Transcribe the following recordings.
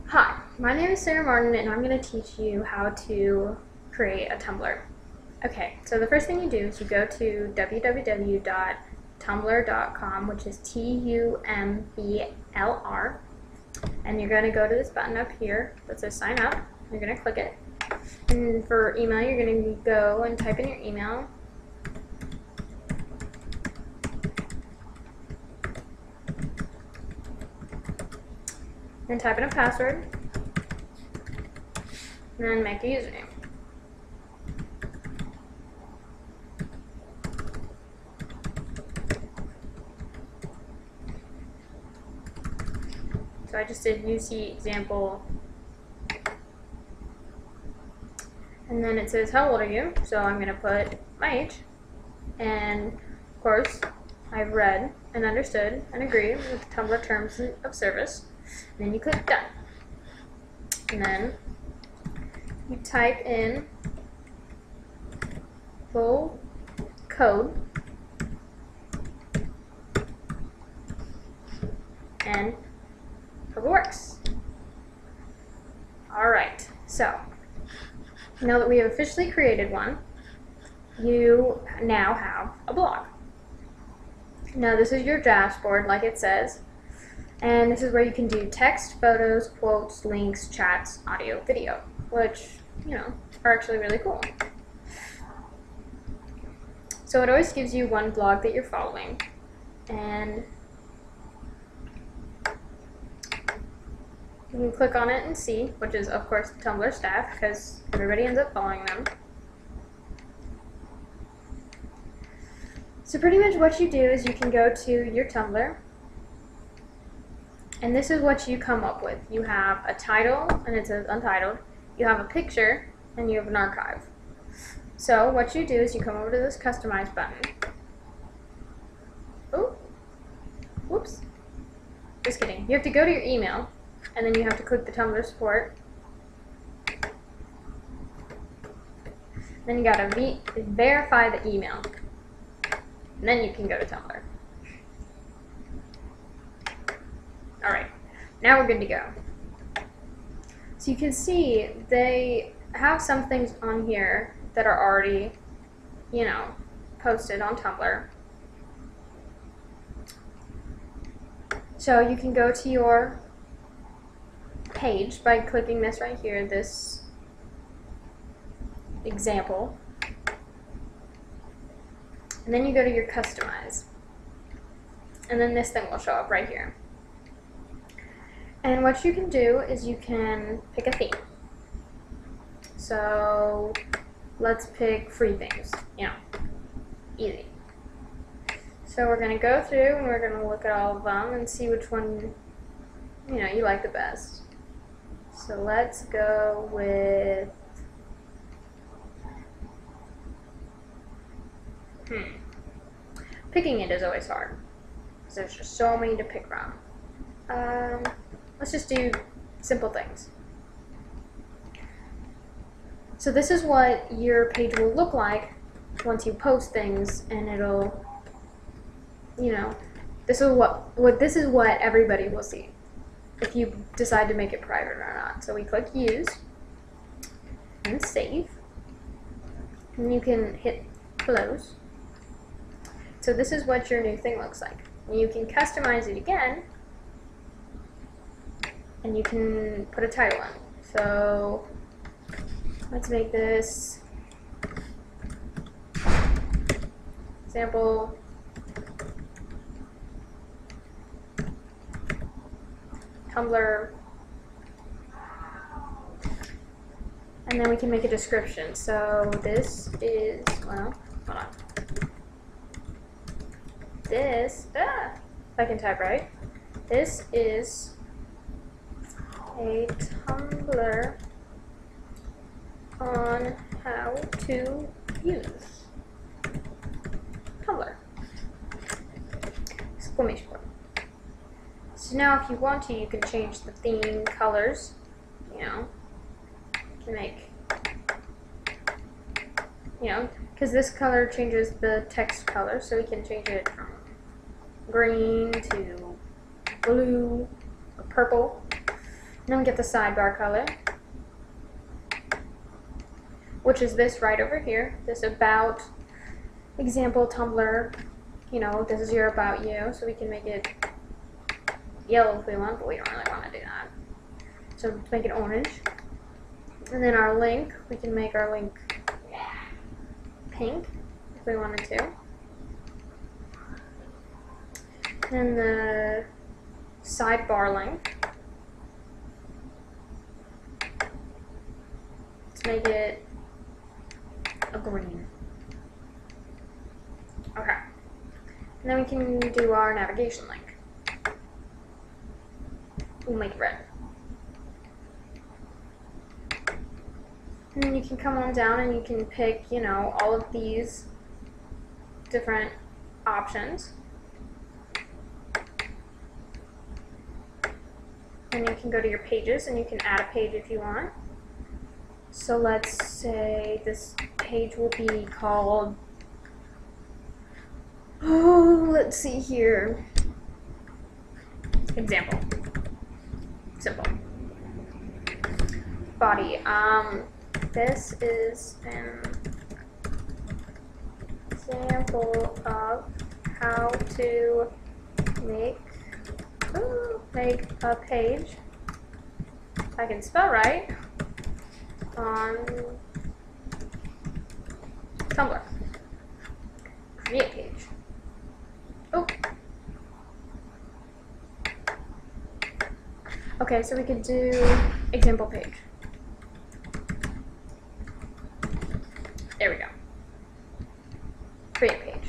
Hi, my name is Sarah Martin and I'm going to teach you how to create a Tumblr. Okay, so the first thing you do is you go to www.tumblr.com, which is TUMBLR, and you're going to go to this button up here that says sign up. You're going to click it. And for email, you're going to go and type in your email. Then type in a password, and then make a username. So I just did UC example, and then it says how old are you, so I'm going to put my age, and of course I've read and understood and agreed with the Tumblr terms of service. And then you click done. And then you type in full code and hope it works. Alright, so now that we have officially created one, you now have a blog. Now this is your dashboard, like it says. And this is where you can do text, photos, quotes, links, chats, audio, video, which, are actually really cool. So it always gives you one blog that you're following. And you can click on it and see, which is, of course, the Tumblr staff, because everybody ends up following them. So pretty much what you do is you can go to your Tumblr, and this is what you come up with. You have a title, and it says untitled. You have a picture, and you have an archive. So what you do is you come over to this customize button. Oh, whoops. Just kidding. You have to go to your email, and then you have to click the Tumblr support. Then you gotta verify the email, and then you can go to Tumblr. Alright, now we're good to go. So you can see they have some things on here that are already, posted on Tumblr. So you can go to your page by clicking this right here, this example. And then you go to your customize. And then this thing will show up right here. And what you can do is you can pick a theme. So let's pick free themes, easy. So we're going to go through and we're going to look at all of them and see which one, you like the best. So let's go with, picking it is always hard, because there's just so many to pick from. Let's just do simple things. So this is what your page will look like once you post things, and it'll, this is what everybody will see if you decide to make it private or not. So we click use and save, and you can hit close. So this is what your new thing looks like. And you can customize it again, and you can put a title in. So let's make this example Tumblr, and then we can make a description. So this is, well, hold on. This, if I can type right, this is a Tumblr on how to use Tumblr! Exclamation point. So now if you want to, you can change the theme colors, to make, because this color changes the text color, so we can change it from green to blue or purple. Then we get the sidebar color, which is this right over here, this about example Tumblr. You know, this is your about you, so we can make it yellow if we want, but we don't really want to do that. So let's make it orange. And then our link, we can make our link pink if we wanted to. And the sidebar link, let's make it a green. Okay. And then we can do our navigation link. We'll make it red. And then you can come on down and you can pick, you know, all of these different options. And you can go to your pages and you can add a page if you want. So let's say this page will be called, oh, let's see here, example. Simple. Body. This is an example of how to make a page, if I can spell right, on Tumblr. Create page. Oh. Okay, so we could do example page. There we go. Create page.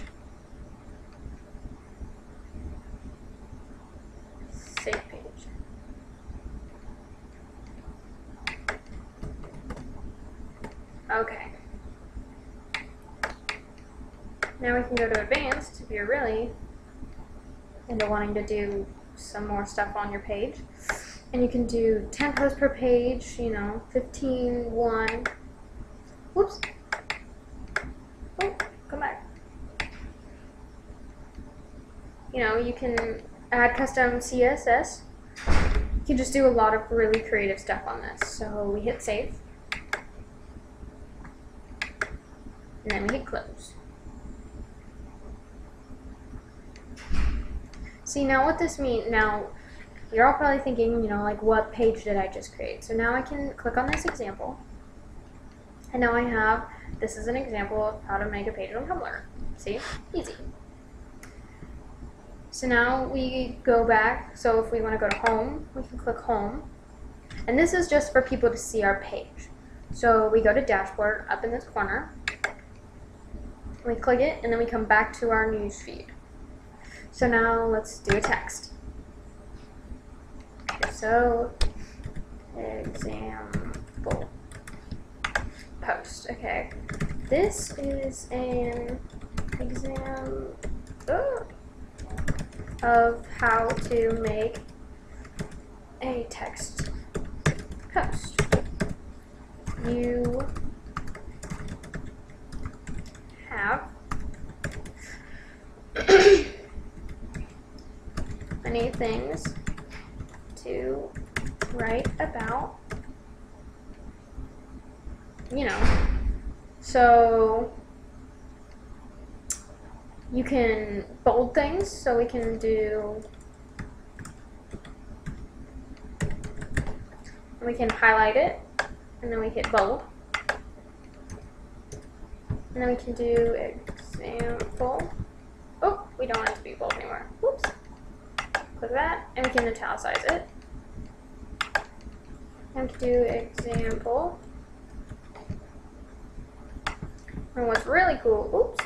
Save page. Okay. Now we can go to advanced if you're really into wanting to do some more stuff on your page. And you can do 10 posts per page, you know, 15, 1. Whoops. Oh, come back. You know, you can add custom CSS. You can just do a lot of really creative stuff on this. So we hit save. And then we hit close. See, now what this means, now you're all probably thinking, you know, like, what page did I just create? So now I can click on this example, and now I have, this is an example of how to make a page on Tumblr. See? Easy. So now we go back, so if we want to go to home, we can click home, and this is just for people to see our page. So we go to dashboard up in this corner, we click it, and then we come back to our news feed. So now let's do a text. Okay, so example post. Okay, this is an example of how to make a text post. You have many things to write about, you know, so you can bold things, so we can do, we can highlight it, and then we hit bold, and then we can do example. Oh, we don't want it to be bold anymore. Whoops. Click that, and we can italicize it. And do example. And what's really cool, oops.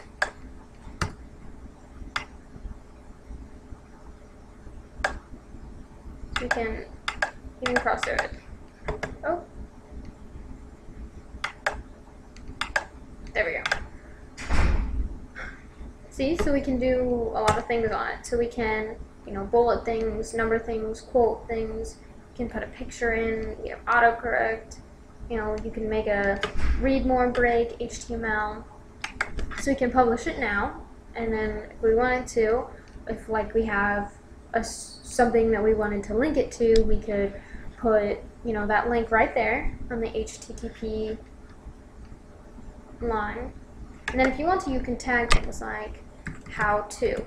We can even cross through it. Oh. There we go. See, so we can do a lot of things on it. So we can, you know, bullet things, number things, quote things. You can put a picture in. We have autocorrect. You know, you can make a read more break, HTML. So we can publish it now. And then if we wanted to, if like we have something that we wanted to link it to, we could put, you know, that link right there on the HTTP line. And then if you want to, you can tag things like how to.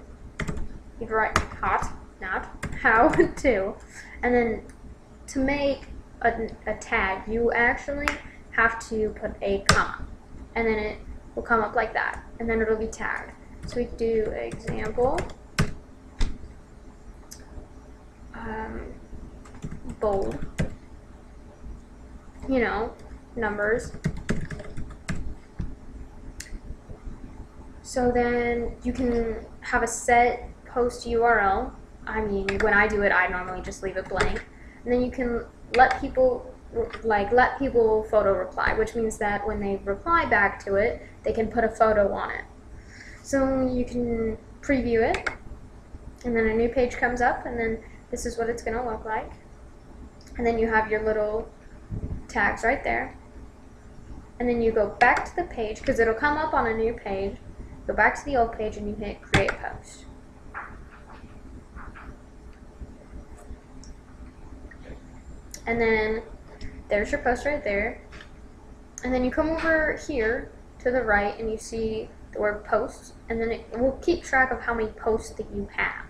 You can write hot, not how to. And then to make a tag, you actually have to put a comma. And then it will come up like that. And then it'll be tagged. So we do example, bold, you know, numbers. So then you can have a set post URL. I mean, when I do it, I normally just leave it blank. And then you can let people photo reply, which means that when they reply back to it, they can put a photo on it. So you can preview it, and then a new page comes up, and then this is what it's going to look like. And then you have your little tags right there. And then you go back to the page, because it'll come up on a new page. Go back to the old page and you hit create post. And then there's your post right there. And then you come over here to the right and you see the word posts, and then it will keep track of how many posts that you have.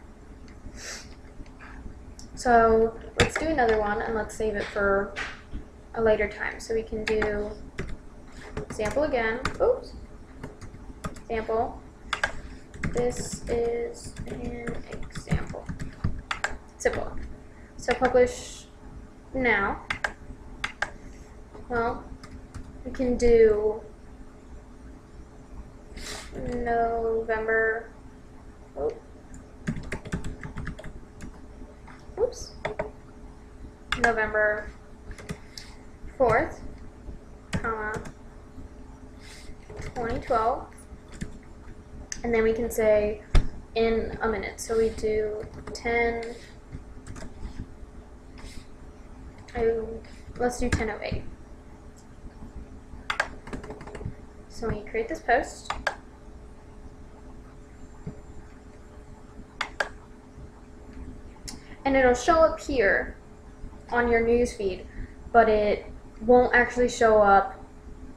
So let's do another one, and let's save it for a later time. So we can do example again. Oops. Example. This is an example. Simple. So publish now. Well, we can do November. Oops. November 4th, 2012. And then we can say in a minute. So we do 10. Let's do 10:08. So when you create this post, and it'll show up here on your news feed, but it won't actually show up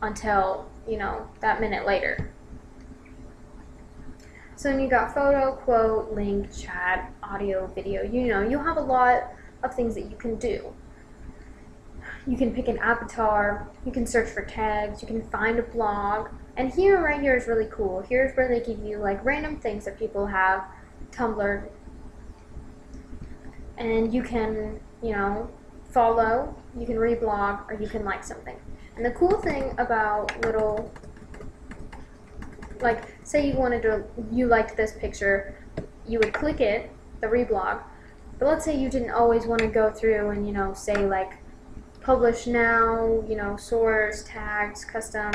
until, you know, that minute later. So then you got photo, quote, link, chat, audio, video. You know, you have a lot of things that you can do. You can pick an avatar, you can search for tags, you can find a blog, and here, right here is really cool. Here's where they give you like random things that people have, Tumblr, and you can, you know, follow, you can reblog, or you can like something. And the cool thing about little, like, say you liked this picture, you would click it, the reblog, but let's say you didn't always want to go through and, you know, say like, publish now, you know, source, tags, custom,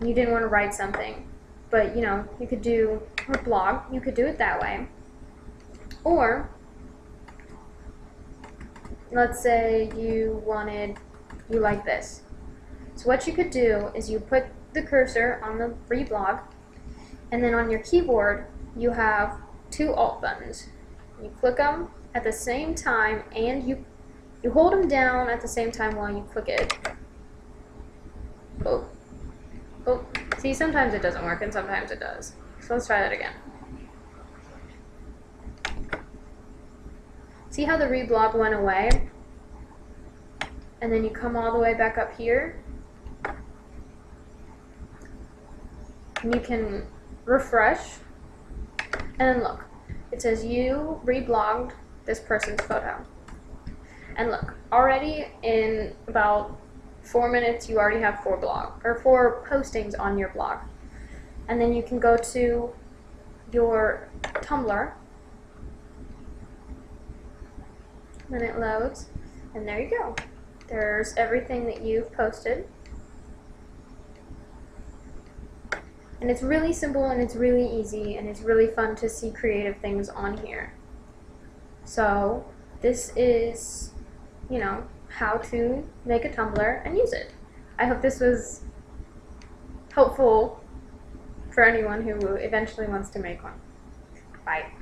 and you didn't want to write something, but, you know, you could do a blog, you could do it that way. Or, let's say you like this. So what you could do is you put the cursor on the reblog, and then on your keyboard, you have two alt buttons. You click them at the same time, and you hold them down at the same time while you click it. Oh. Oh. See, sometimes it doesn't work and sometimes it does. So let's try that again. See how the reblog went away? And then you come all the way back up here. And you can refresh. And then look. It says you reblogged this person's photo. And look, already in about 4 minutes, you already have 4 postings on your blog. And then you can go to your Tumblr, then it loads, and there you go. There's everything that you've posted. And it's really simple, and it's really easy, and it's really fun to see creative things on here. So this is, you know, how to make a Tumblr and use it. I hope this was helpful for anyone who eventually wants to make one. Bye.